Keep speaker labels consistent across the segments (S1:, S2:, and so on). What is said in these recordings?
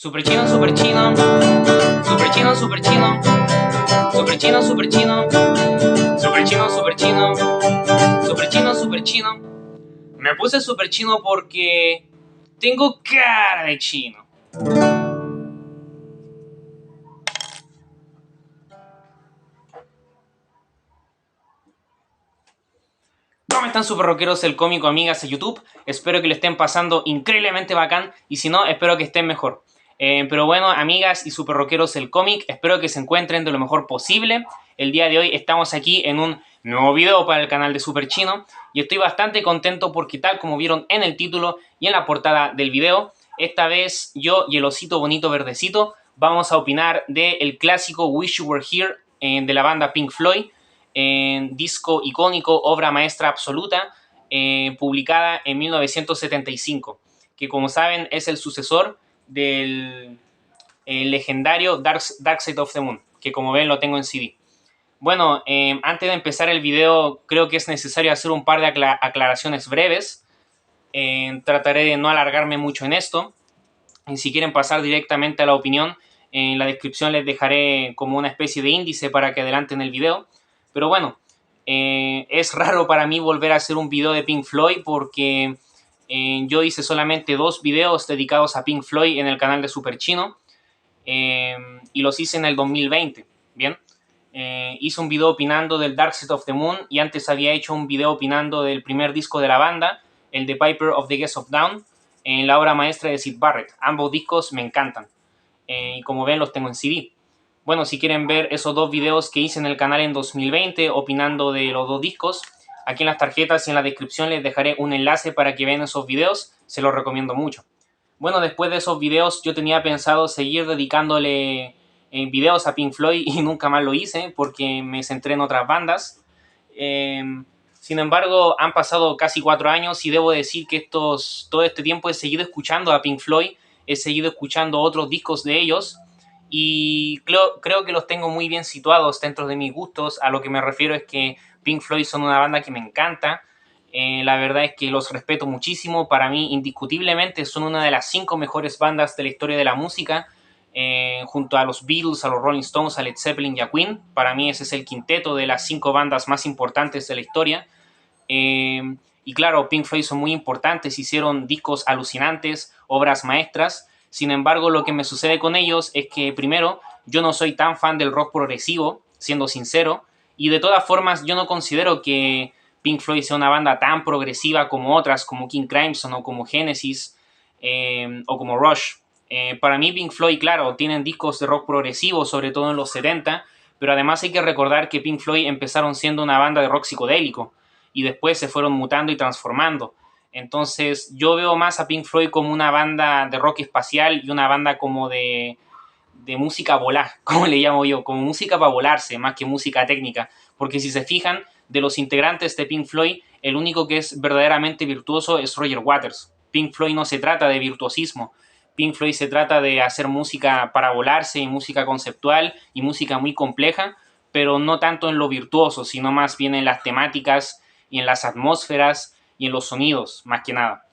S1: Super chino, super chino, super chino, super chino, super chino, super chino, super chino, super chino, super chino, super chino. Me puse super chino porque tengo cara de chino. ¿Cómo están super rockeros del cómico, amigas de YouTube? Espero que lo estén pasando increíblemente bacán y si no, espero que estén mejor. Pero bueno, amigas y super rockeros del cómic, espero que se encuentren de lo mejor posible. El día de hoy estamos aquí en un nuevo video para el canal de Super Chino y estoy bastante contento porque tal como vieron en el título y en la portada del video, esta vez yo y el osito bonito verdecito vamos a opinar del clásico Wish You Were Here de la banda Pink Floyd, disco icónico, obra maestra absoluta, publicada en 1975, que como saben es el sucesor del legendario Dark Side of the Moon, que como ven lo tengo en CD. Bueno, antes de empezar el video creo que es necesario hacer un par de aclaraciones breves. Trataré de no alargarme mucho en esto. Y si quieren pasar directamente a la opinión, en la descripción les dejaré como una especie de índice para que adelanten el video. Pero bueno, es raro para mí volver a hacer un video de Pink Floyd porque yo hice solamente 2 videos dedicados a Pink Floyd en el canal de Super Chino y los hice en el 2020, ¿bien? Hice un video opinando del Dark Side of the Moon y antes había hecho un video opinando del primer disco de la banda, el de Piper of the Gates of Dawn, en la obra maestra de Syd Barrett. Ambos discos me encantan y como ven los tengo en CD. Bueno, si quieren ver esos 2 videos que hice en el canal en 2020 opinando de los 2 discos, aquí en las tarjetas y en la descripción les dejaré un enlace para que vean esos videos, se los recomiendo mucho. Bueno, después de esos videos yo tenía pensado seguir dedicándole videos a Pink Floyd y nunca más lo hice porque me centré en otras bandas. Sin embargo, han pasado casi 4 años y debo decir que todo este tiempo he seguido escuchando a Pink Floyd, he seguido escuchando otros discos de ellos y creo que los tengo muy bien situados dentro de mis gustos. A lo que me refiero es que Pink Floyd son una banda que me encanta. La verdad es que los respeto muchísimo. Para mí, indiscutiblemente, son una de las 5 mejores bandas de la historia de la música. Junto a los Beatles, a los Rolling Stones, a Led Zeppelin y a Queen. Para mí ese es el quinteto de las 5 bandas más importantes de la historia. Y claro, Pink Floyd son muy importantes, hicieron discos alucinantes, obras maestras. Sin embargo, lo que me sucede con ellos es que, primero, yo no soy tan fan del rock progresivo, siendo sincero, y de todas formas yo no considero que Pink Floyd sea una banda tan progresiva como otras, como King Crimson o como Genesis o como Rush. Para mí Pink Floyd, claro, tienen discos de rock progresivo, sobre todo en los 70, pero además hay que recordar que Pink Floyd empezaron siendo una banda de rock psicodélico y después se fueron mutando y transformando. Entonces yo veo más a Pink Floyd como una banda de rock espacial y una banda como de música volar, como le llamo yo, como música para volarse, más que música técnica. Porque si se fijan, de los integrantes de Pink Floyd, el único que es verdaderamente virtuoso es Roger Waters. Pink Floyd no se trata de virtuosismo. Pink Floyd se trata de hacer música para volarse y música conceptual y música muy compleja, pero no tanto en lo virtuoso, sino más bien en las temáticas y en las atmósferas y en los sonidos, más que nada.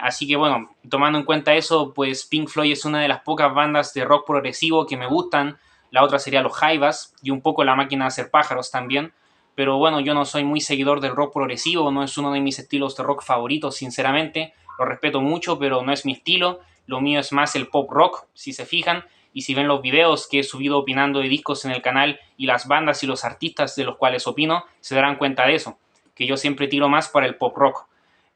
S1: Así que bueno, tomando en cuenta eso, pues Pink Floyd es una de las pocas bandas de rock progresivo que me gustan. La otra sería los Jaivas y un poco La Máquina de Hacer Pájaros también. Pero bueno, yo no soy muy seguidor del rock progresivo, no es uno de mis estilos de rock favoritos, sinceramente. Lo respeto mucho, pero no es mi estilo. Lo mío es más el pop rock, si se fijan. Y si ven los videos que he subido opinando de discos en el canal y las bandas y los artistas de los cuales opino, se darán cuenta de eso, que yo siempre tiro más para el pop rock.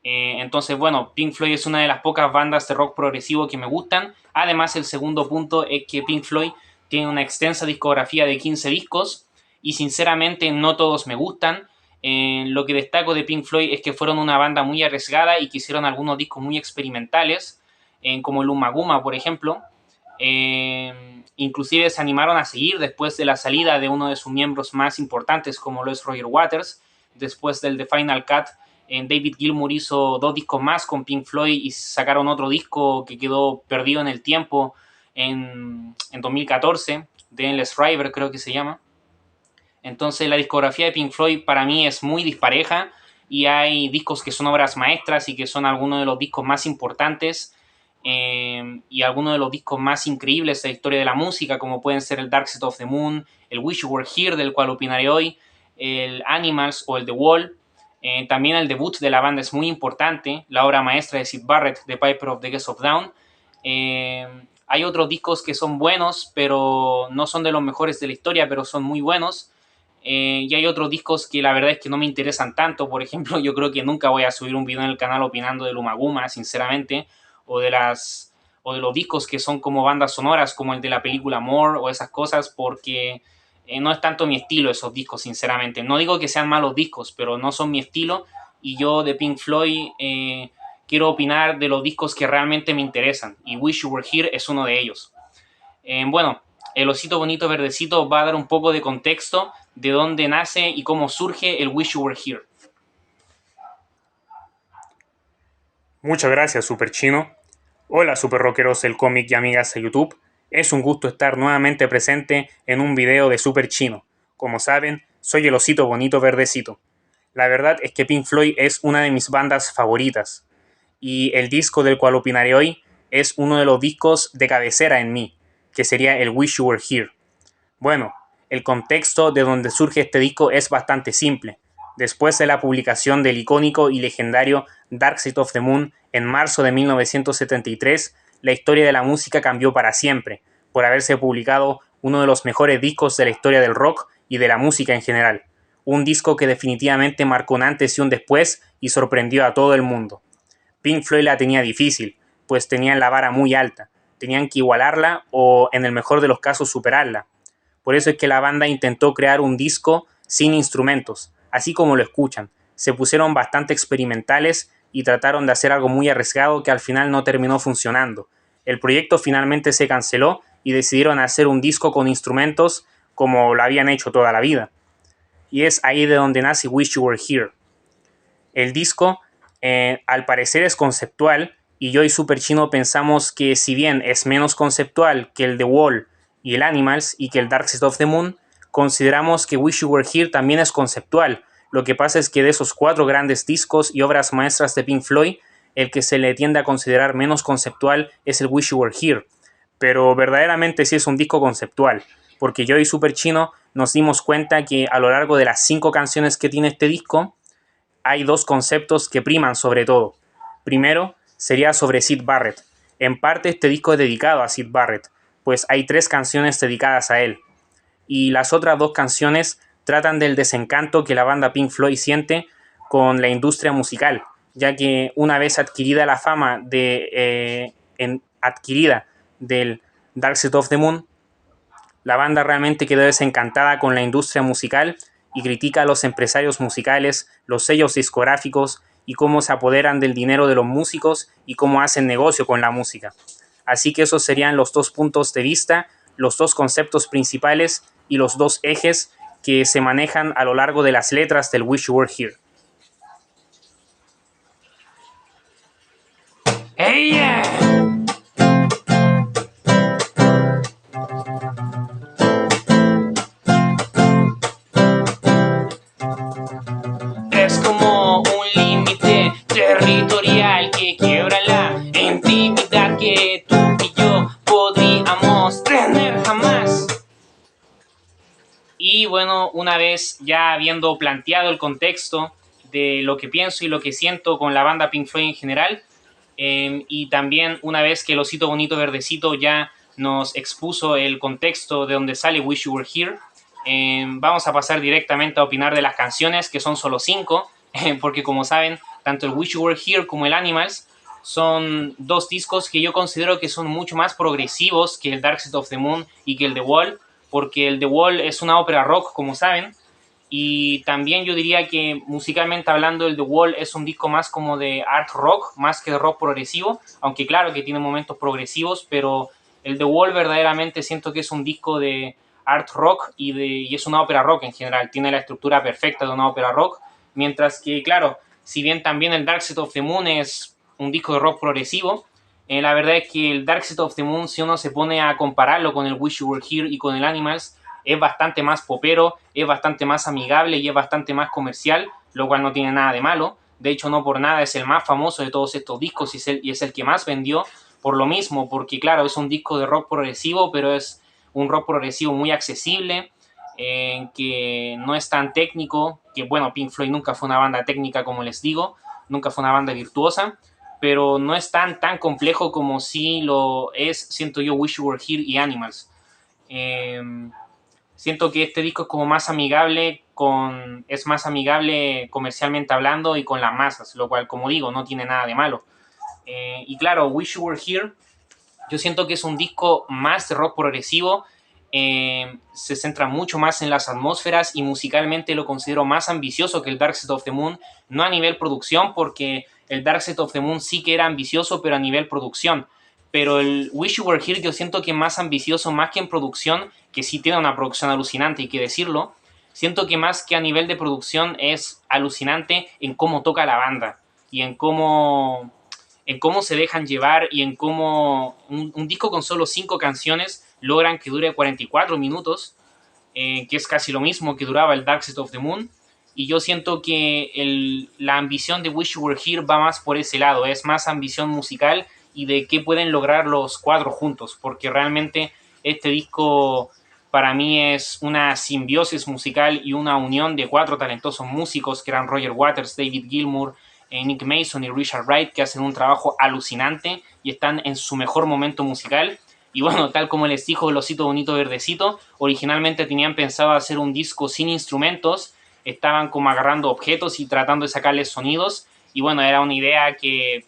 S1: Entonces, bueno, Pink Floyd es una de las pocas bandas de rock progresivo que me gustan. Además, el segundo punto es que Pink Floyd tiene una extensa discografía de 15 discos y sinceramente no todos me gustan. Lo que destaco de Pink Floyd es que fueron una banda muy arriesgada y que hicieron algunos discos muy experimentales, como el Ummagumma, por ejemplo. Inclusive se animaron a seguir después de la salida de uno de sus miembros más importantes, como lo es Roger Waters. Después del The Final Cut, David Gilmour hizo 2 discos más con Pink Floyd y sacaron otro disco que quedó perdido en el tiempo en 2014, The Endless River creo que se llama. Entonces la discografía de Pink Floyd para mí es muy dispareja y hay discos que son obras maestras y que son algunos de los discos más importantes. y algunos de los discos más increíbles de la historia de la música, como pueden ser el Dark Side of the Moon, el Wish You Were Here, del cual opinaré hoy, el Animals o el The Wall. También el debut de la banda es muy importante, la obra maestra de Syd Barrett, The Piper of the Gates of Dawn. Hay otros discos que son buenos, pero no son de los mejores de la historia, pero son muy buenos. Y hay otros discos que la verdad es que no me interesan tanto. Por ejemplo, yo creo que nunca voy a subir un video en el canal opinando de Lumaguma, sinceramente, o de los discos que son como bandas sonoras, como el de la película More o esas cosas, porque no es tanto mi estilo esos discos, sinceramente. No digo que sean malos discos, pero no son mi estilo, y yo de Pink Floyd quiero opinar de los discos que realmente me interesan, y Wish You Were Here es uno de ellos. Bueno, el osito bonito verdecito va a dar un poco de contexto de dónde nace y cómo surge el Wish You Were Here.
S2: Muchas gracias, Super Chino. Hola, super rockeros del cómic y amigas de YouTube. Es un gusto estar nuevamente presente en un video de Super Chino. Como saben, soy el osito bonito verdecito. La verdad es que Pink Floyd es una de mis bandas favoritas, y el disco del cual opinaré hoy es uno de los discos de cabecera en mí, que sería el Wish You Were Here. Bueno, el contexto de donde surge este disco es bastante simple. Después de la publicación del icónico y legendario Dark Side of the Moon en marzo de 1973, la historia de la música cambió para siempre, por haberse publicado uno de los mejores discos de la historia del rock y de la música en general. Un disco que definitivamente marcó un antes y un después y sorprendió a todo el mundo. Pink Floyd la tenía difícil, pues tenían la vara muy alta, tenían que igualarla o, en el mejor de los casos, superarla. Por eso es que la banda intentó crear un disco sin instrumentos, así como lo escuchan. Se pusieron bastante experimentales y trataron de hacer algo muy arriesgado que al final no terminó funcionando. El proyecto finalmente se canceló y decidieron hacer un disco con instrumentos como lo habían hecho toda la vida. Y es ahí de donde nace Wish You Were Here. El disco, al parecer, es conceptual, y yo y Super Chino pensamos que, si bien es menos conceptual que el The Wall y el Animals y que el Dark Side of the Moon, consideramos que Wish You Were Here también es conceptual. Lo que pasa es que de esos 4 grandes discos y obras maestras de Pink Floyd, el que se le tiende a considerar menos conceptual es el Wish You Were Here. Pero verdaderamente sí es un disco conceptual, porque yo y Super Chino nos dimos cuenta que a lo largo de las 5 canciones que tiene este disco, hay 2 conceptos que priman sobre todo. Primero, sería sobre Syd Barrett. En parte este disco es dedicado a Syd Barrett, pues hay 3 canciones dedicadas a él. Y las otras 2 canciones tratan del desencanto que la banda Pink Floyd siente con la industria musical, ya que una vez adquirida la fama adquirida del Dark Side of the Moon, la banda realmente quedó desencantada con la industria musical y critica a los empresarios musicales, los sellos discográficos y cómo se apoderan del dinero de los músicos y cómo hacen negocio con la música. Así que esos serían los 2 puntos de vista, los 2 conceptos principales y los 2 ejes que se manejan a lo largo de las letras del Wish You Were Here.
S1: ¡Hey, yeah! Es como un límite territorial que quiebra la intimidad que tú y yo podríamos tener jamás. Y bueno, una vez ya habiendo planteado el contexto de lo que pienso y lo que siento con la banda Pink Floyd en general, y también una vez que el osito bonito verdecito ya nos expuso el contexto de donde sale Wish You Were Here, vamos a pasar directamente a opinar de las canciones, que son solo 5, porque como saben, tanto el Wish You Were Here como el Animals son 2 discos que yo considero que son mucho más progresivos que el Dark Side of the Moon y que el The Wall, porque el The Wall es una ópera rock, como saben, y también yo diría que musicalmente hablando el The Wall es un disco más como de art rock, más que de rock progresivo, aunque claro que tiene momentos progresivos, pero el The Wall verdaderamente siento que es un disco de art rock y es una ópera rock en general, tiene la estructura perfecta de una ópera rock, mientras que claro, si bien también el Dark Side of the Moon es un disco de rock progresivo, la verdad es que el Dark Side of the Moon, si uno se pone a compararlo con el Wish You Were Here y con el Animals, es bastante más popero, es bastante más amigable y es bastante más comercial, lo cual no tiene nada de malo. De hecho, no por nada es el más famoso de todos estos discos y es el que más vendió, por lo mismo, porque claro, es un disco de rock progresivo, pero es un rock progresivo muy accesible, que no es tan técnico, que bueno, Pink Floyd nunca fue una banda técnica, como les digo, nunca fue una banda virtuosa, pero no es tan complejo como si lo es, siento yo, Wish You Were Here y Animals. Eh, Siento que este disco es como más amigable es más amigable comercialmente hablando y con las masas, lo cual, como digo, no tiene nada de malo. Y claro, Wish You Were Here, yo siento que es un disco más de rock progresivo, se centra mucho más en las atmósferas y musicalmente lo considero más ambicioso que el Dark Side of the Moon, no a nivel producción, porque el Dark Side of the Moon sí que era ambicioso, pero a nivel producción. Pero el Wish You Were Here yo siento que es más ambicioso, más que en producción, que sí tiene una producción alucinante, hay que decirlo. Siento que más que a nivel de producción es alucinante en cómo toca la banda y en cómo se dejan llevar y en cómo un disco con solo 5 canciones logran que dure 44 minutos, que es casi lo mismo que duraba el Dark Side of the Moon. Y yo siento que la ambición de Wish You Were Here va más por ese lado, es más ambición musical y de qué pueden lograr los 4 juntos, porque realmente este disco para mí es una simbiosis musical y una unión de 4 talentosos músicos que eran Roger Waters, David Gilmour, Nick Mason y Richard Wright, que hacen un trabajo alucinante y están en su mejor momento musical. Y bueno, tal como les dijo el Osito Bonito Verdecito, originalmente tenían pensado hacer un disco sin instrumentos, estaban como agarrando objetos y tratando de sacarles sonidos, y bueno, era una idea que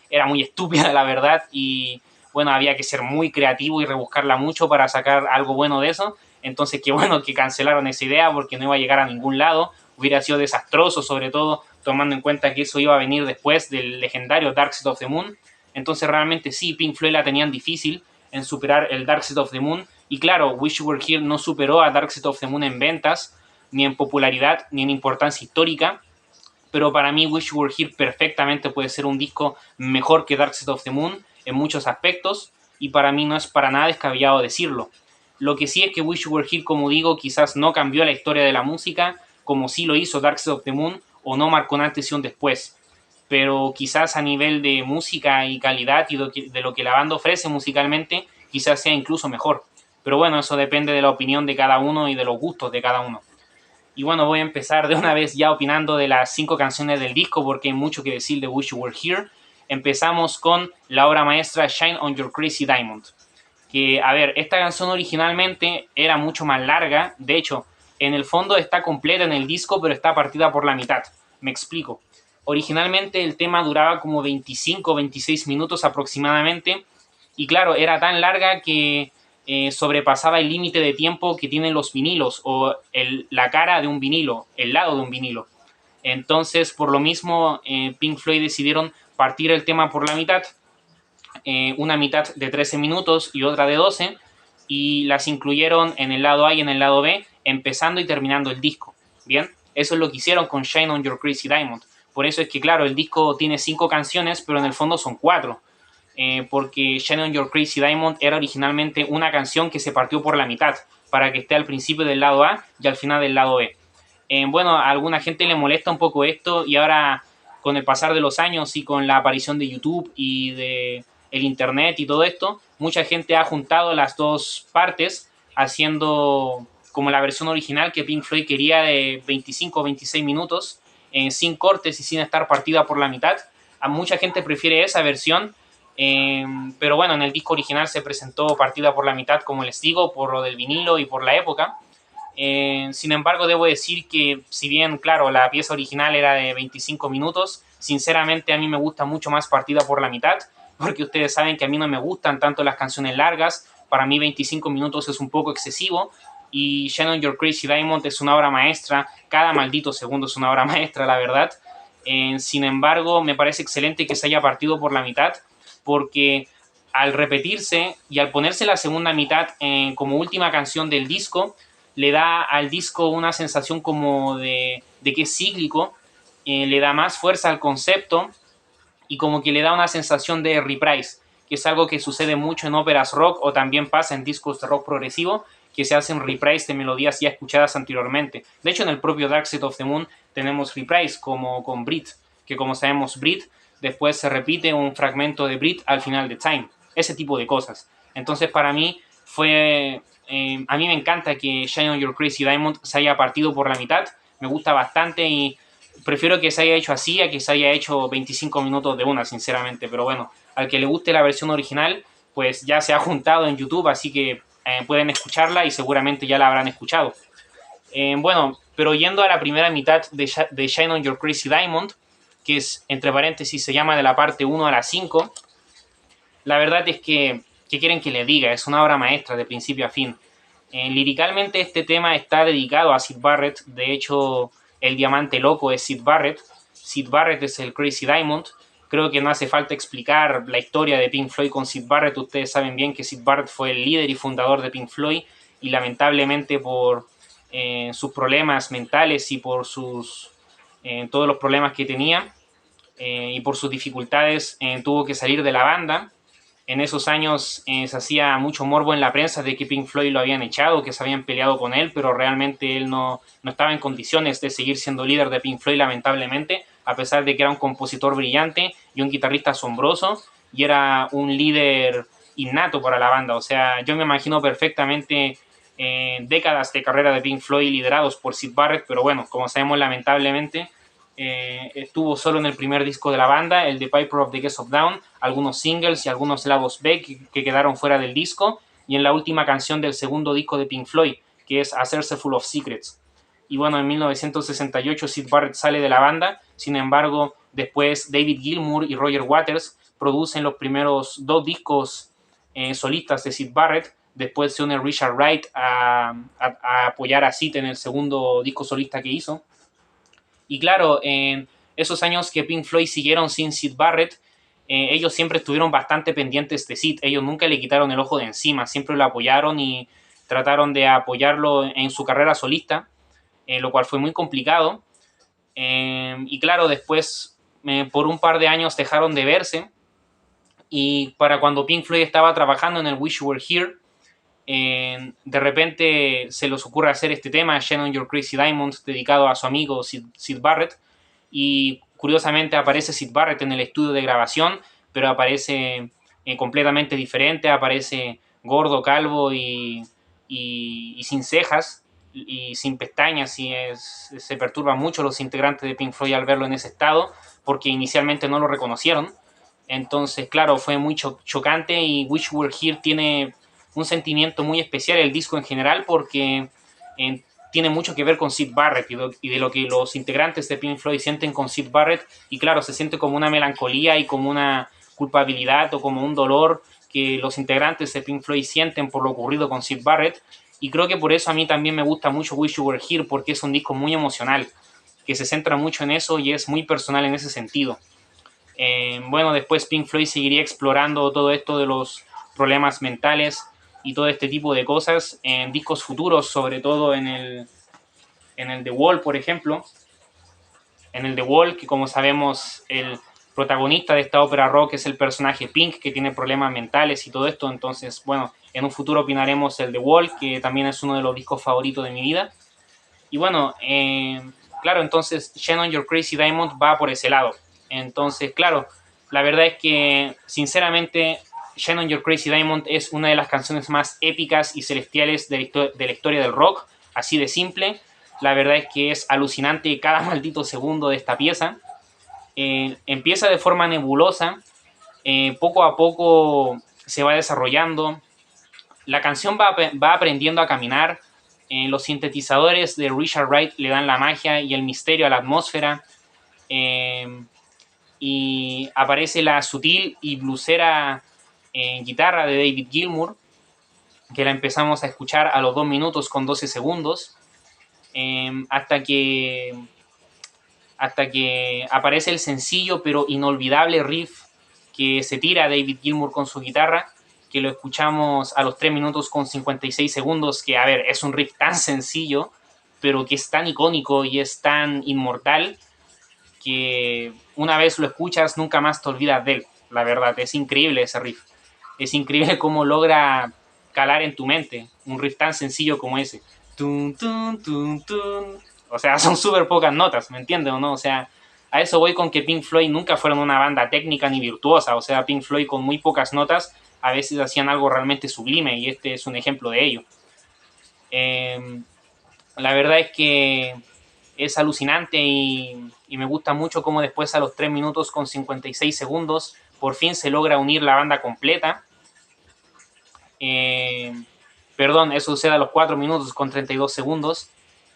S1: era muy estúpida, la verdad, y bueno, había que ser muy creativo y rebuscarla mucho para sacar algo bueno de eso. Entonces, qué bueno que cancelaron esa idea porque no iba a llegar a ningún lado, hubiera sido desastroso, sobre todo tomando en cuenta que eso iba a venir después del legendario Dark Side of the Moon. Entonces realmente sí, Pink Floyd la tenían difícil en superar el Dark Side of the Moon, y claro, Wish You Were Here no superó a Dark Side of the Moon en ventas, ni en popularidad, ni en importancia histórica, pero para mí Wish You Were Here perfectamente puede ser un disco mejor que Dark Side of the Moon en muchos aspectos, y para mí no es para nada descabellado decirlo. Lo que sí es que Wish You Were Here, como digo, quizás no cambió la historia de la música como sí lo hizo Dark Side of the Moon, o no marcó un antes y un después, pero quizás a nivel de música y calidad y de lo que la banda ofrece musicalmente, quizás sea incluso mejor. Pero bueno, eso depende de la opinión de cada uno y de los gustos de cada uno. Y bueno, voy a empezar de una vez ya opinando de las 5 canciones del disco, porque hay mucho que decir de Wish You Were Here. Empezamos con la obra maestra Shine on Your Crazy Diamond. Que, a ver, esta canción originalmente era mucho más larga. De hecho, en el fondo está completa en el disco, pero está partida por la mitad. Me explico. Originalmente el tema duraba como 25 o 26 minutos aproximadamente. Y claro, era tan larga que sobrepasaba el límite de tiempo que tienen los vinilos, o la cara de un vinilo, el lado de un vinilo. Entonces, por lo mismo, Pink Floyd decidieron partir el tema por la mitad, una mitad de 13 minutos y otra de 12, y las incluyeron en el lado A y en el lado B, empezando y terminando el disco. Bien, eso es lo que hicieron con Shine on Your Crazy Diamond. Por eso es que, claro, el disco tiene 5 canciones, pero en el fondo son 4. Porque Shine on Your Crazy Diamond era originalmente una canción que se partió por la mitad, para que esté al principio del lado A y al final del lado B. Bueno, a alguna gente le molesta un poco esto, y ahora con el pasar de los años y con la aparición de YouTube y de el internet y todo esto, mucha gente ha juntado las dos partes haciendo como la versión original que Pink Floyd quería, de 25 o 26 minutos, sin cortes y sin estar partida por la mitad. A mucha gente prefiere esa versión, pero bueno, en el disco original se presentó partida por la mitad, como les digo, por lo del vinilo y por la época. Sin embargo, debo decir que, si bien, claro, la pieza original era de 25 minutos, sinceramente a mí me gusta mucho más partida por la mitad, porque ustedes saben que a mí no me gustan tanto las canciones largas. Para mí 25 minutos es un poco excesivo, y Shine on Your Crazy Diamond es una obra maestra, cada maldito segundo es una obra maestra, la verdad. Sin embargo, me parece excelente que se haya partido por la mitad, porque al repetirse y al ponerse la segunda mitad como última canción del disco, le da al disco una sensación como de que es cíclico, le da más fuerza al concepto, y como que le da una sensación de reprise, que es algo que sucede mucho en óperas rock, o también pasa en discos de rock progresivo, que se hacen reprise de melodías ya escuchadas anteriormente. De hecho, en el propio Dark Side of the Moon tenemos reprise, como con Brit, que como sabemos Brit después se repite un fragmento de Brit al final de Time, ese tipo de cosas. Entonces para mí fue... a mí me encanta que Shine on Your Crazy Diamond se haya partido por la mitad, me gusta bastante y prefiero que se haya hecho así a que se haya hecho 25 minutos de una, sinceramente. Pero bueno, al que le guste la versión original, pues ya se ha juntado en YouTube, así que pueden escucharla y seguramente ya la habrán escuchado. Bueno, pero yendo a la primera mitad de Shine on Your Crazy Diamond, que es, entre paréntesis, se llama de la parte 1 a la 5, la verdad es que, ¿qué quieren que les diga? Es una obra maestra de principio a fin. Liricalmente este tema está dedicado a Syd Barrett. De hecho, el diamante loco es Syd Barrett. Syd Barrett es el Crazy Diamond. Creo que no hace falta explicar la historia de Pink Floyd con Syd Barrett. Ustedes saben bien que Syd Barrett fue el líder y fundador de Pink Floyd y lamentablemente por sus problemas mentales y por todos los problemas que tenía y por sus dificultades tuvo que salir de la banda. En esos años se hacía mucho morbo en la prensa de que Pink Floyd lo habían echado, que se habían peleado con él, pero realmente él no estaba en condiciones de seguir siendo líder de Pink Floyd, lamentablemente, a pesar de que era un compositor brillante y un guitarrista asombroso, y era un líder innato para la banda. O sea, yo me imagino perfectamente décadas de carrera de Pink Floyd liderados por Syd Barrett, pero bueno, como sabemos, lamentablemente estuvo solo en el primer disco de la banda, el de Piper of the Gates of Dawn, algunos singles y algunos lados B que quedaron fuera del disco, y en la última canción del segundo disco de Pink Floyd, que es A Cerce Full of Secrets. Y bueno, en 1968 Syd Barrett sale de la banda, sin embargo, después David Gilmour y Roger Waters producen los primeros dos discos solistas de Syd Barrett. Después se une Richard Wright a apoyar a Syd en el segundo disco solista que hizo. Y claro, en esos años que Pink Floyd siguieron sin Syd Barrett, ellos siempre estuvieron bastante pendientes de Syd. Ellos nunca le quitaron el ojo de encima, siempre lo apoyaron y trataron de apoyarlo en su carrera solista, lo cual fue muy complicado. Y claro, después por un par de años dejaron de verse. Y para cuando Pink Floyd estaba trabajando en el Wish You Were Here, de repente se les ocurre hacer este tema, Shine on Your Crazy Diamond, dedicado a su amigo Syd Barrett, y curiosamente aparece Syd Barrett en el estudio de grabación, pero aparece completamente diferente, aparece gordo, calvo y sin cejas y sin pestañas, y se perturba mucho los integrantes de Pink Floyd al verlo en ese estado, porque inicialmente no lo reconocieron. Entonces, claro, fue muy chocante, y Wish You Were Here tiene un sentimiento muy especial, el disco en general, porque tiene mucho que ver con Syd Barrett y de lo que los integrantes de Pink Floyd sienten con Syd Barrett, y claro, se siente como una melancolía y como una culpabilidad o como un dolor que los integrantes de Pink Floyd sienten por lo ocurrido con Syd Barrett, y creo que por eso a mí también me gusta mucho Wish You Were Here, porque es un disco muy emocional, que se centra mucho en eso y es muy personal en ese sentido. Bueno, después Pink Floyd seguiría explorando todo esto de los problemas mentales y todo este tipo de cosas en discos futuros, sobre todo en el The Wall, por ejemplo. En el The Wall, que como sabemos el protagonista de esta ópera rock es el personaje Pink, que tiene problemas mentales y todo esto. Entonces, bueno, en un futuro opinaremos el The Wall, que también es uno de los discos favoritos de mi vida. Y bueno, claro, entonces Shine on Your Crazy Diamond va por ese lado. Entonces, claro, la verdad es que sinceramente Shine on Your Crazy Diamond es una de las canciones más épicas y celestiales de la historia del rock, así de simple. La verdad es que es alucinante cada maldito segundo de esta pieza. Empieza de forma nebulosa, poco a poco se va desarrollando. La canción va aprendiendo a caminar. Los sintetizadores de Richard Wright le dan la magia y el misterio a la atmósfera. Y aparece la sutil y blusera guitarra de David Gilmour, que la empezamos a escuchar a los 2 minutos con 12 segundos, hasta que aparece el sencillo pero inolvidable riff que se tira David Gilmour con su guitarra, que lo escuchamos a los 3 minutos con 56 segundos, que a ver, es un riff tan sencillo, pero que es tan icónico y es tan inmortal, que una vez lo escuchas nunca más te olvidas de él. La verdad, es increíble ese riff. Es increíble cómo logra calar en tu mente un riff tan sencillo como ese. Tun, tun, tun, tun. O sea, son súper pocas notas, ¿me entiendes o no? O sea, A eso voy con que Pink Floyd nunca fueron una banda técnica ni virtuosa. O sea, Pink Floyd con muy pocas notas a veces hacían algo realmente sublime y este es un ejemplo de ello. La verdad es que es alucinante y me gusta mucho cómo después a los 3 minutos con 56 segundos por fin se logra unir la banda completa. Perdón, eso sucede a los 4 minutos con 32 segundos.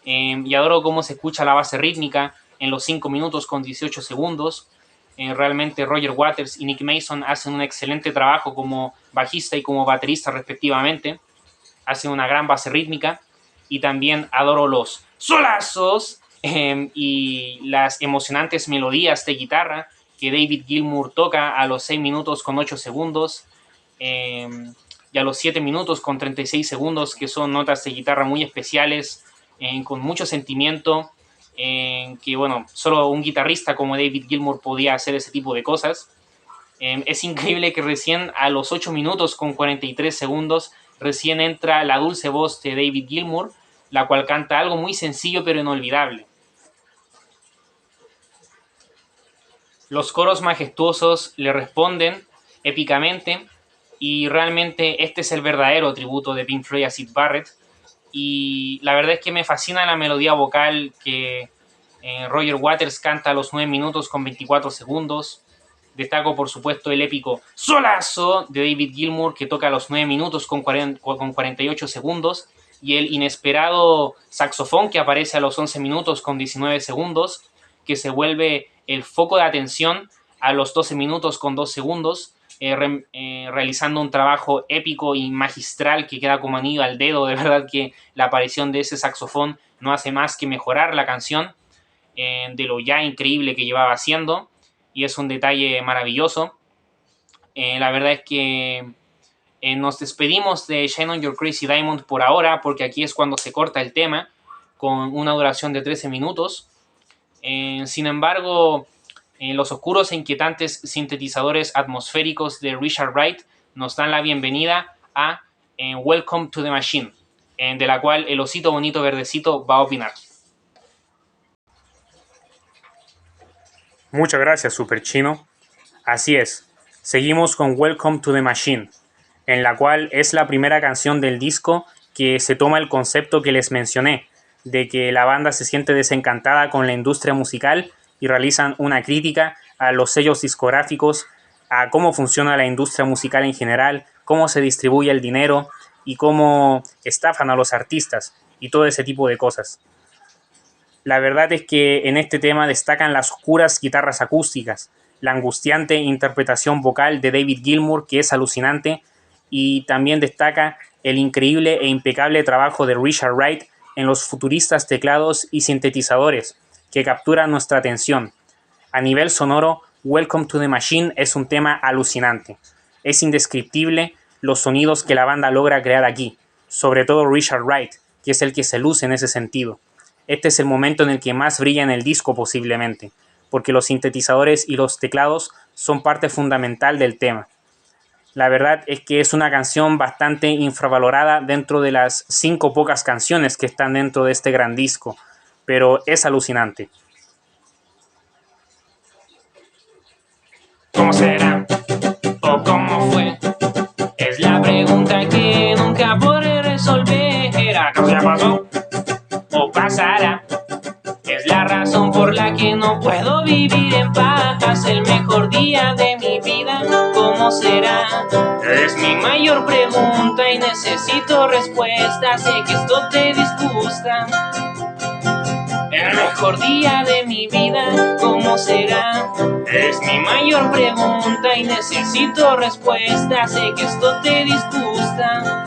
S1: Y adoro cómo se escucha la base rítmica en los 5 minutos con 18 segundos. Realmente Roger Waters y Nick Mason hacen un excelente trabajo como bajista y como baterista respectivamente. Hacen una gran base rítmica. Y también adoro los solazos y las emocionantes melodías de guitarra que David Gilmour toca a los 6 minutos con 8 segundos y a los 7 minutos con 36 segundos, que son notas de guitarra muy especiales, con mucho sentimiento, que bueno, solo un guitarrista como David Gilmour podía hacer ese tipo de cosas. Es increíble que recién a los 8 minutos con 43 segundos recién entra la dulce voz de David Gilmour, la cual canta algo muy sencillo pero inolvidable. Los coros majestuosos le responden épicamente y realmente este es el verdadero tributo de Pink Floyd a Syd Barrett. Y la verdad es que me fascina la melodía vocal que Roger Waters canta a los 9 minutos con 24 segundos. Destaco, por supuesto, el épico solazo de David Gilmour, que toca a los 9 minutos con 48 segundos, y el inesperado saxofón que aparece a los 11 minutos con 19 segundos, que se vuelve el foco de atención a los 12 minutos con 2 segundos, realizando un trabajo épico y magistral que queda como anillo al dedo. De verdad que la aparición de ese saxofón no hace más que mejorar la canción de lo ya increíble que llevaba haciendo. Y es un detalle maravilloso. La verdad es que nos despedimos de Shine on Your Crazy Diamond por ahora, porque aquí es cuando se corta el tema, con una duración de 13 minutos. Sin embargo, los oscuros e inquietantes sintetizadores atmosféricos de Richard Wright nos dan la bienvenida a Welcome to the Machine, de la cual el osito bonito verdecito va a opinar.
S2: Muchas gracias, Super Chino. Así es, seguimos con Welcome to the Machine, en la cual es la primera canción del disco que se toma el concepto que les mencioné, de que la banda se siente desencantada con la industria musical y realizan una crítica a los sellos discográficos, a cómo funciona la industria musical en general, cómo se distribuye el dinero y cómo estafan a los artistas y todo ese tipo de cosas. La verdad es que en este tema destacan las oscuras guitarras acústicas, la angustiante interpretación vocal de David Gilmour, que es alucinante, y también destaca el increíble e impecable trabajo de Richard Wright en los futuristas teclados y sintetizadores, que capturan nuestra atención. A nivel sonoro, Welcome to the Machine es un tema alucinante. Es indescriptible los sonidos que la banda logra crear aquí, sobre todo Richard Wright, que es el que se luce en ese sentido. Este es el momento en el que más brilla en el disco posiblemente, porque los sintetizadores y los teclados son parte fundamental del tema. La verdad es que es una canción bastante infravalorada dentro de las 5 pocas canciones que están dentro de este gran disco, pero es alucinante.
S1: ¿Cómo será? ¿O cómo fue? Es la pregunta que nunca podré resolver. ¿Acaso ya pasó? ¿O pasará? Es la razón por la que no puedo vivir en paz. El mejor día de mi vida, ¿cómo será? Es mi mayor pregunta y necesito respuesta. Sé que esto te disgusta. El mejor día de mi vida, ¿cómo será? Es mi mayor pregunta y necesito respuesta. Sé que esto te disgusta.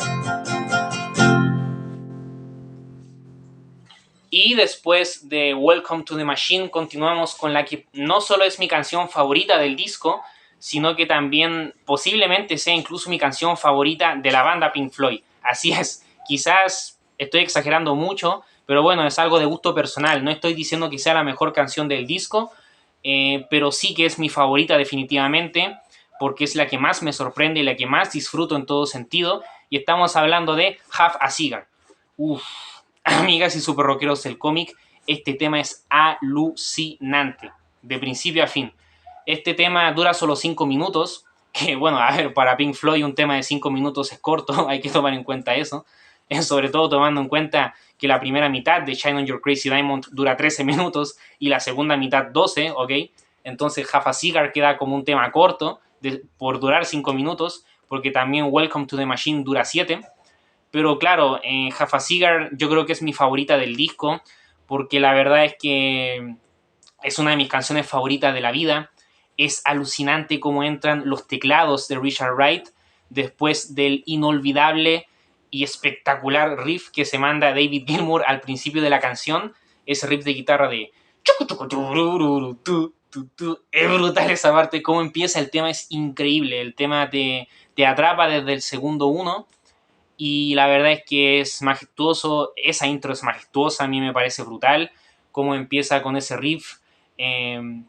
S1: Y después de Welcome to the Machine continuamos con la que no solo es mi canción favorita del disco, sino que también posiblemente sea incluso mi canción favorita de la banda Pink Floyd. Así es, quizás estoy exagerando mucho, pero bueno, es algo de gusto personal. No estoy diciendo que sea la mejor canción del disco, pero sí que es mi favorita definitivamente, porque es la que más me sorprende y la que más disfruto en todo sentido. Y estamos hablando de Have a Cigar. Amigas y super rockeros del cómic, este tema es alucinante. de principio a fin. Este tema dura solo 5 minutos, que bueno, a ver, para Pink Floyd un tema de 5 minutos es corto, hay que tomar en cuenta eso. Sobre todo tomando en cuenta que la primera mitad de Shine on Your Crazy Diamond dura 13 minutos y la segunda mitad 12, ¿ok? Entonces Half a Cigar queda como un tema corto por durar 5 minutos, porque también Welcome to the Machine dura 7. Pero claro, Half a Cigar yo creo que es mi favorita del disco, porque la verdad es que es una de mis canciones favoritas de la vida. Es alucinante cómo entran los teclados de Richard Wright después del inolvidable y espectacular riff que se manda David Gilmour al principio de la canción. Ese riff de guitarra de... Es brutal esa parte, cómo empieza el tema es increíble. El tema te atrapa desde el segundo uno y la verdad es que es majestuoso. Esa intro es majestuosa, a mí me parece brutal cómo empieza con ese riff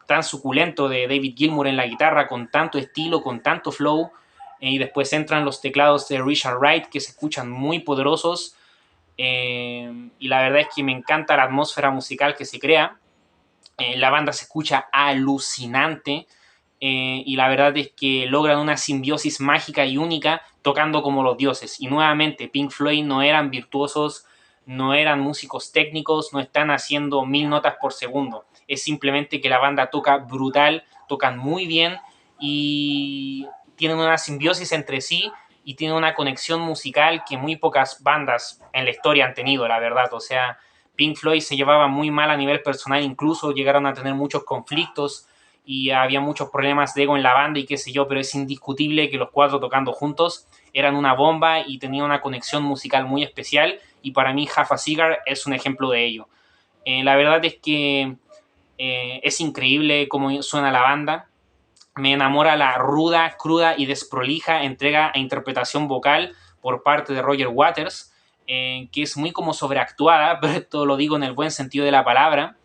S1: tan suculento de David Gilmour en la guitarra, con tanto estilo, con tanto flow, y después entran los teclados de Richard Wright que se escuchan muy poderosos, y la verdad es que me encanta la atmósfera musical que se crea. La banda se escucha alucinante, y la verdad es que logran una simbiosis mágica y única tocando como los dioses. Y nuevamente, Pink Floyd no eran virtuosos, no eran músicos técnicos, no están haciendo 1000 notas por segundo. Es simplemente que la banda toca brutal, tocan muy bien y tienen una simbiosis entre sí y tienen una conexión musical que muy pocas bandas en la historia han tenido, la verdad. O sea, Pink Floyd se llevaba muy mal a nivel personal, incluso llegaron a tener muchos conflictos y había muchos problemas de ego en la banda y qué sé yo, pero es indiscutible que los cuatro tocando juntos eran una bomba y tenían una conexión musical muy especial, y para mí Half a Cigar es un ejemplo de ello. La verdad es que es increíble cómo suena la banda. Me enamora la ruda, cruda y desprolija entrega e interpretación vocal por parte de Roger Waters, que es muy como sobreactuada, pero esto lo digo en el buen sentido de la palabra,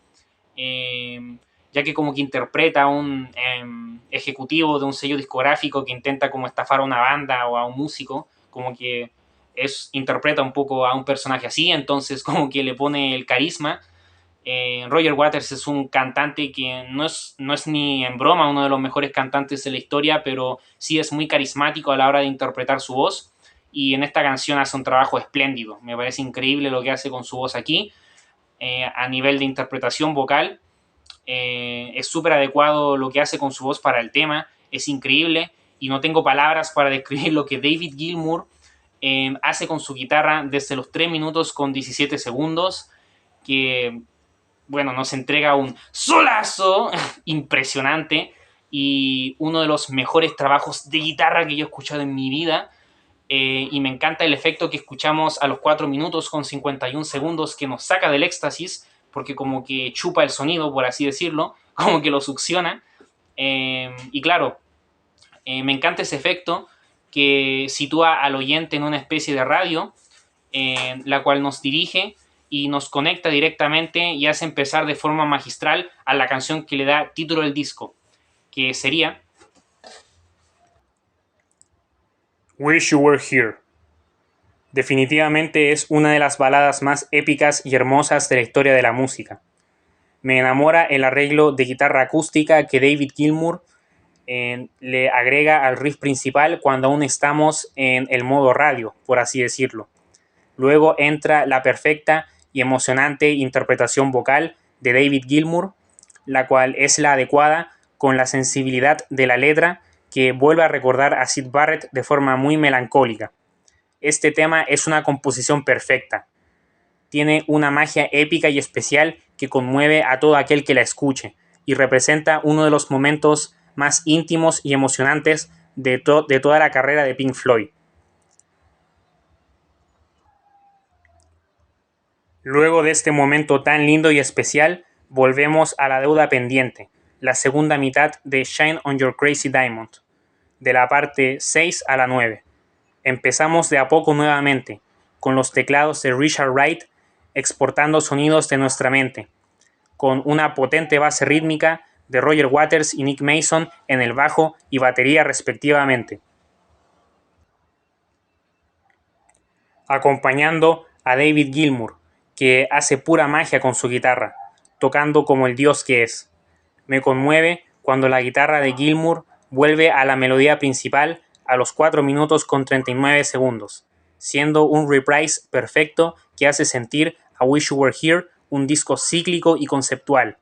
S1: ya que como que interpreta a un ejecutivo de un sello discográfico que intenta como estafar a una banda o a un músico, como que interpreta un poco a un personaje así, entonces como que le pone el carisma. Roger Waters es un cantante que no es ni en broma uno de los mejores cantantes de la historia, pero sí es muy carismático a la hora de interpretar su voz, y en esta canción hace un trabajo espléndido. Me parece increíble lo que hace con su voz aquí, a nivel de interpretación vocal. Es súper adecuado lo que hace con su voz para el tema, es increíble, y no tengo palabras para describir lo que David Gilmour hace con su guitarra desde los 3 minutos con 17 segundos, que bueno, nos entrega un solazo impresionante y uno de los mejores trabajos de guitarra que yo he escuchado en mi vida. Y me encanta el efecto que escuchamos a los 4 minutos con 51 segundos, que nos saca del éxtasis, porque como que chupa el sonido, por así decirlo, como que lo succiona. Y claro, me encanta ese efecto que sitúa al oyente en una especie de radio, la cual nos dirige y nos conecta directamente y hace empezar de forma magistral a la canción que le da título al disco, que sería
S2: Wish You Were Here. Definitivamente es una de las baladas más épicas y hermosas de la historia de la música. Me enamora el arreglo de guitarra acústica que David Gilmour le agrega al riff principal cuando aún estamos en el modo radio, por así decirlo. Luego entra la perfecta y emocionante interpretación vocal de David Gilmour, la cual es la adecuada con la sensibilidad de la letra, que vuelve a recordar a Syd Barrett de forma muy melancólica. Este tema es una composición perfecta. Tiene una magia épica y especial que conmueve a todo aquel que la escuche, y representa uno de los momentos más íntimos y emocionantes de toda la carrera de Pink Floyd. Luego de este momento tan lindo y especial, volvemos a la deuda pendiente, la segunda mitad de Shine on Your Crazy Diamond, de la parte 6 a la 9. Empezamos de a poco nuevamente, con los teclados de Richard Wright exportando sonidos de nuestra mente, con una potente base rítmica de Roger Waters y Nick Mason en el bajo y batería respectivamente, acompañando a David Gilmour, que hace pura magia con su guitarra, tocando como el dios que es. Me conmueve cuando la guitarra de Gilmour vuelve a la melodía principal a los 4 minutos con 39 segundos, siendo un reprise perfecto que hace sentir a Wish You Were Here un disco cíclico y conceptual.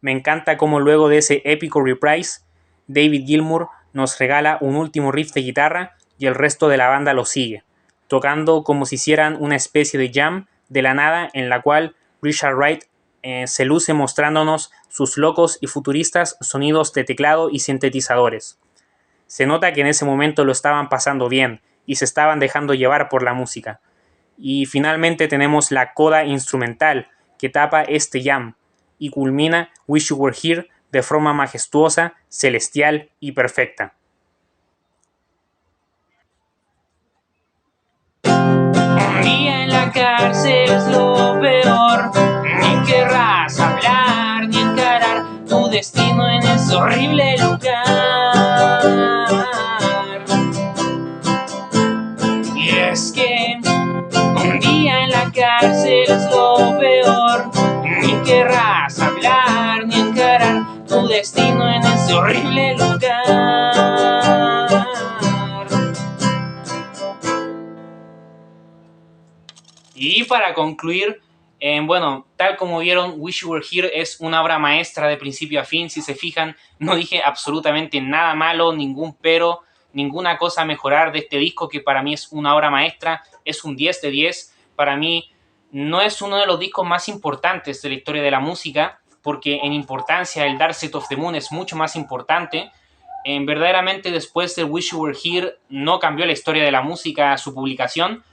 S2: Me encanta cómo luego de ese épico reprise, David Gilmour nos regala un último riff de guitarra y el resto de la banda lo sigue, tocando como si hicieran una especie de jam de la nada en la cual Richard Wright se luce mostrándonos sus locos y futuristas sonidos de teclado y sintetizadores. Se nota que en ese momento lo estaban pasando bien y se estaban dejando llevar por la música. Y finalmente tenemos la coda instrumental que tapa este jam y culmina Wish You Were Here de forma majestuosa, celestial y perfecta.
S1: Un día en la cárcel es lo peor, ni querrás hablar ni encarar tu destino en ese horrible lugar. Y es que un día en la cárcel es lo peor, ni querrás hablar ni encarar tu destino en ese horrible lugar. Y para concluir, bueno, tal como vieron, Wish You Were Here es una obra maestra de principio a fin. Si se fijan, no dije absolutamente nada malo, ningún pero, ninguna cosa a mejorar de este disco, que para mí es una obra maestra, es un 10 de 10. Para mí no es uno de los discos más importantes de la historia de la música, porque en importancia el Dark Side of the Moon es mucho más importante. Verdaderamente después de Wish You Were Here no cambió la historia de la música su publicación,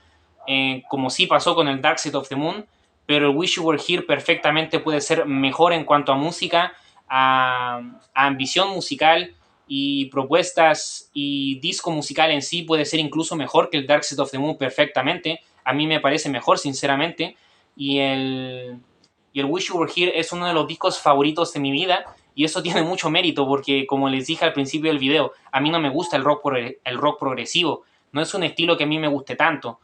S1: como sí pasó con el Dark Side of the Moon, pero el Wish You Were Here perfectamente puede ser mejor en cuanto a música, a ambición musical y propuestas, y disco musical en sí puede ser incluso mejor que el Dark Side of the Moon perfectamente. A mí me parece mejor, sinceramente, y el Wish You Were Here es uno de los discos favoritos de mi vida, y eso tiene mucho mérito porque, como les dije al principio del video, a mí no me gusta el rock progresivo, no es un estilo que a mí me guste tanto.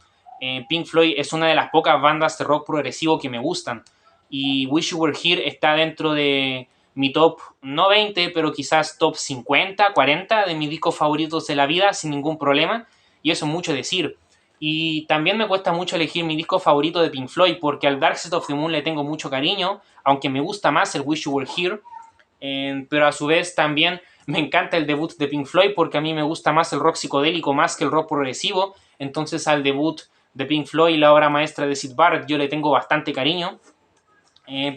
S1: Pink Floyd es una de las pocas bandas de rock progresivo que me gustan, y Wish You Were Here está dentro de mi top, no 20, pero quizás top 50, 40 de mis discos favoritos de la vida sin ningún problema, y eso es mucho decir. Y también me cuesta mucho elegir mi disco favorito de Pink Floyd, porque al Dark Side of the Moon le tengo mucho cariño, aunque me gusta más el Wish You Were Here, pero a su vez también me encanta el debut de Pink Floyd, porque a mí me gusta más el rock psicodélico más que el rock progresivo. Entonces al debut de Pink Floyd, la obra maestra de Syd Barrett, yo le tengo bastante cariño,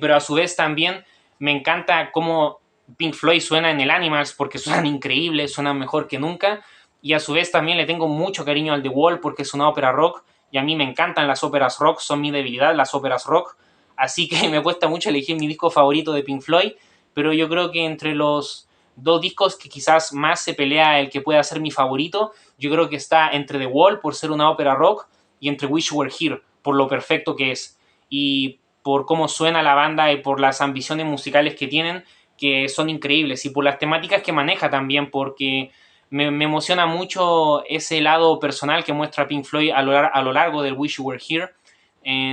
S1: pero a su vez también me encanta cómo Pink Floyd suena en el Animals, porque suenan increíbles, suenan mejor que nunca, y a su vez también le tengo mucho cariño al The Wall, porque es una ópera rock, y a mí me encantan las óperas rock, son mi debilidad las óperas rock, así que me cuesta mucho elegir mi disco favorito de Pink Floyd, pero yo creo que entre los dos discos que quizás más se pelea el que pueda ser mi favorito, yo creo que está entre The Wall, por ser una ópera rock, y entre Wish You Were Here, por lo perfecto que es, y por cómo suena la banda y por las ambiciones musicales que tienen, que son increíbles, y por las temáticas que maneja también, porque me emociona mucho ese lado personal que muestra Pink Floyd a lo largo del Wish You Were Here,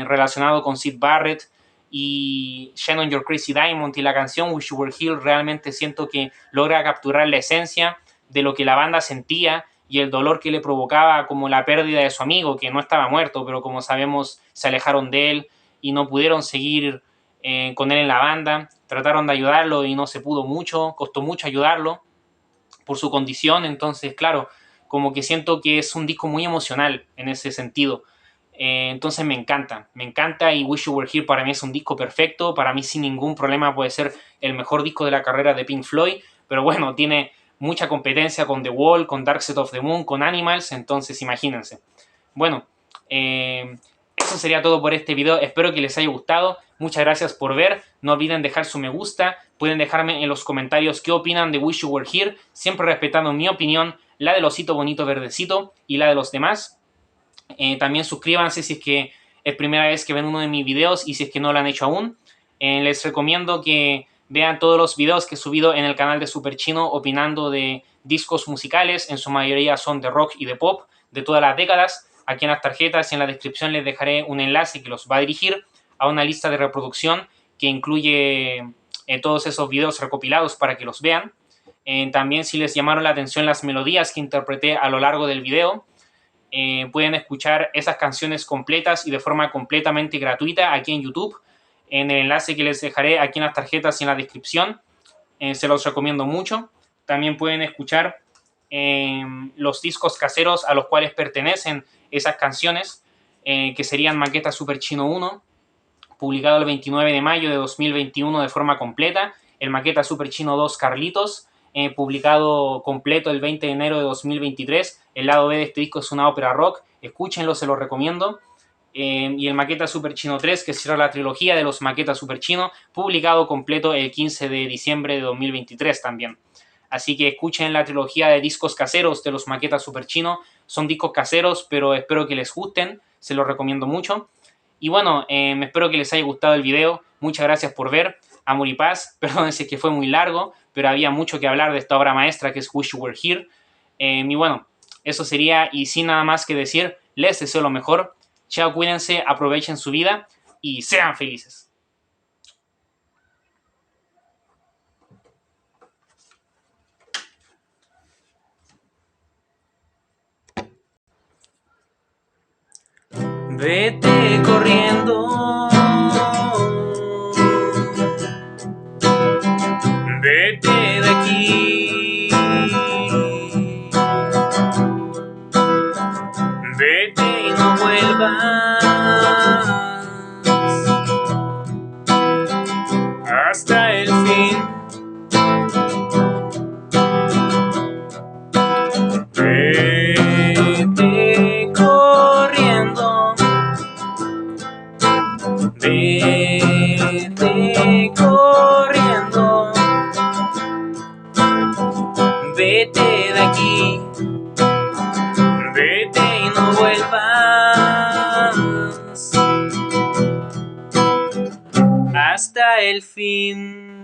S1: relacionado con Syd Barrett y Shine on Your Crazy Diamond, y la canción Wish You Were Here realmente siento que logra capturar la esencia de lo que la banda sentía y el dolor que le provocaba, como la pérdida de su amigo, que no estaba muerto, pero como sabemos se alejaron de él y no pudieron seguir con él en la banda. Trataron de ayudarlo y no se pudo mucho, costó mucho ayudarlo por su condición. Entonces, claro, como que siento que es un disco muy emocional en ese sentido. Entonces me encanta, y Wish You Were Here para mí es un disco perfecto, para mí sin ningún problema puede ser el mejor disco de la carrera de Pink Floyd, pero bueno, tiene mucha competencia con The Wall, con Dark Side of the Moon, con Animals, entonces imagínense. Bueno, eso sería todo por este video, espero que les haya gustado, muchas gracias por ver, no olviden dejar su me gusta, pueden dejarme en los comentarios qué opinan de Wish You Were Here, siempre respetando mi opinión, la del osito bonito verdecito y la de los demás. También suscríbanse si es que es primera vez que ven uno de mis videos y si es que no lo han hecho aún. Les recomiendo que vean todos los videos que he subido en el canal de Super Chino opinando de discos musicales, en su mayoría son de rock y de pop, de todas las décadas. Aquí en las tarjetas y en la descripción les dejaré un enlace que los va a dirigir a una lista de reproducción que incluye todos esos videos recopilados para que los vean. También si les llamaron la atención las melodías que interpreté a lo largo del video, pueden escuchar esas canciones completas y de forma completamente gratuita aquí en YouTube, en el enlace que les dejaré aquí en las tarjetas y en la descripción. Se los recomiendo mucho. También pueden escuchar los discos caseros a los cuales pertenecen esas canciones, que serían Maqueta Super Chino 1, publicado el 29 de mayo de 2021 de forma completa, el Maqueta Super Chino 2 Carlitos, publicado completo el 20 de enero de 2023. El lado B de este disco es una ópera rock, escúchenlo, se lo recomiendo. Y el Maqueta Super Chino 3, que cierra la trilogía de los Maqueta Super Chino, publicado completo el 15 de diciembre de 2023 también. Así que escuchen la trilogía de discos caseros de los Maqueta Super Chino. Son discos caseros, pero espero que les gusten, se los recomiendo mucho. Y bueno, espero que les haya gustado el video. Muchas gracias por ver. Amor y paz. Perdón si es que fue muy largo, pero había mucho que hablar de esta obra maestra que es Wish You Were Here. Y bueno, eso sería, y sin nada más que decir, les deseo lo mejor. Chao, cuídense, aprovechen su vida y sean felices. Vete corriendo, vete de aquí, vete y no vuelvas hasta el fin. Vete corriendo, vete corriendo, vete de aquí, vete y no vuelvas hasta el fin.